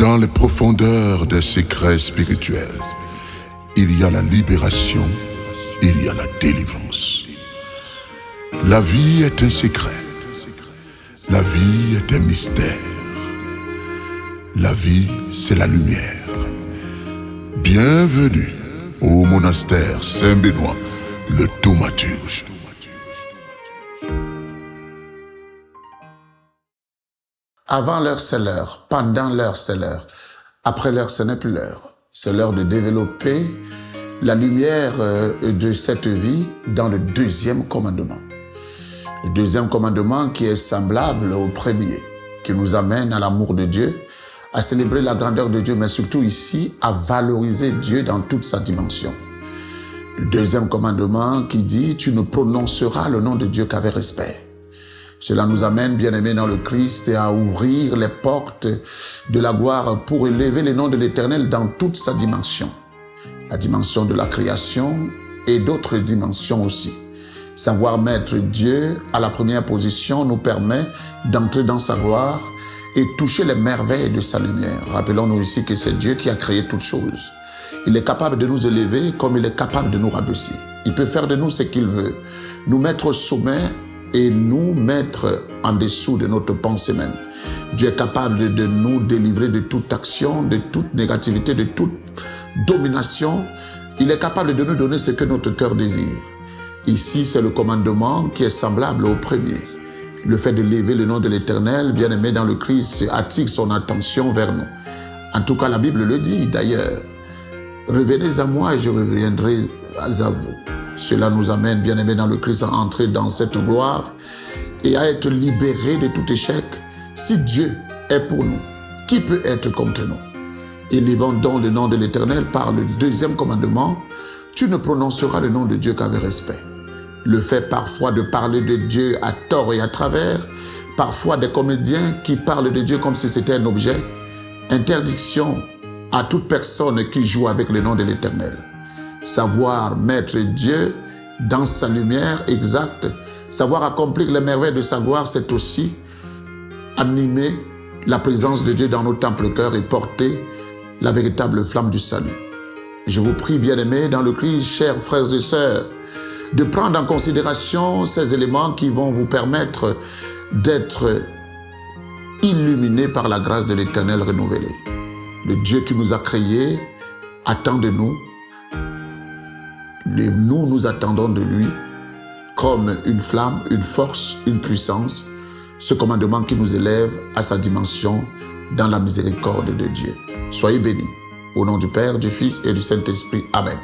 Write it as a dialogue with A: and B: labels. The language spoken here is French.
A: Dans les profondeurs des secrets spirituels, il y a la libération, il y a la délivrance. La vie est un secret. La vie est un mystère. La vie, c'est la lumière. Bienvenue au monastère Saint-Benoît, le thaumaturge.
B: Avant l'heure, c'est l'heure. Pendant l'heure, c'est l'heure. Après l'heure, ce n'est plus l'heure. C'est l'heure de développer la lumière de cette vie dans le deuxième commandement. Le deuxième commandement qui est semblable au premier, qui nous amène à l'amour de Dieu, à célébrer la grandeur de Dieu, mais surtout ici, à valoriser Dieu dans toute sa dimension. Le deuxième commandement qui dit « Tu ne prononceras le nom de Dieu qu'avec respect ». Cela nous amène, bien-aimés dans le Christ, à ouvrir les portes de la gloire pour élever le nom de l'Éternel dans toute sa dimension. La dimension de la création et d'autres dimensions aussi. Savoir mettre Dieu à la première position nous permet d'entrer dans sa gloire et toucher les merveilles de sa lumière. Rappelons-nous ici que c'est Dieu qui a créé toutes choses. Il est capable de nous élever comme il est capable de nous rabaisser. Il peut faire de nous ce qu'il veut, nous mettre au sommet et nous mettre en dessous de notre pensée même. Dieu est capable de nous délivrer de toute action, de toute négativité, de toute domination. Il est capable de nous donner ce que notre cœur désire. Ici, c'est le commandement qui est semblable au premier. Le fait de lever le nom de l'Éternel, bien-aimé dans le Christ, attire son attention vers nous. En tout cas, la Bible le dit d'ailleurs. Revenez à moi et je reviendrai à vous. Cela nous amène, bien-aimés dans le Christ, à entrer dans cette gloire et à être libérés de tout échec. Si Dieu est pour nous, qui peut être contre nous? Élevons donc le nom de l'Éternel par le deuxième commandement. Tu ne prononceras le nom de Dieu qu'avec respect. Le fait parfois de parler de Dieu à tort et à travers, parfois des comédiens qui parlent de Dieu comme si c'était un objet. Interdiction à toute personne qui joue avec le nom de l'Éternel. Savoir mettre Dieu dans sa lumière exacte, savoir accomplir les merveilles de sa gloire, c'est aussi animer la présence de Dieu dans nos temples cœurs et porter la véritable flamme du salut. Je vous prie, bien-aimés, dans le Christ, chers frères et sœurs, de prendre en considération ces éléments qui vont vous permettre d'être illuminés par la grâce de l'Éternel renouvelée. Le Dieu qui nous a créés attend de nous. Et nous attendons de lui comme une flamme, une force, une puissance, ce commandement qui nous élève à sa dimension dans la miséricorde de Dieu. Soyez bénis. Au nom du Père, du Fils et du Saint-Esprit. Amen.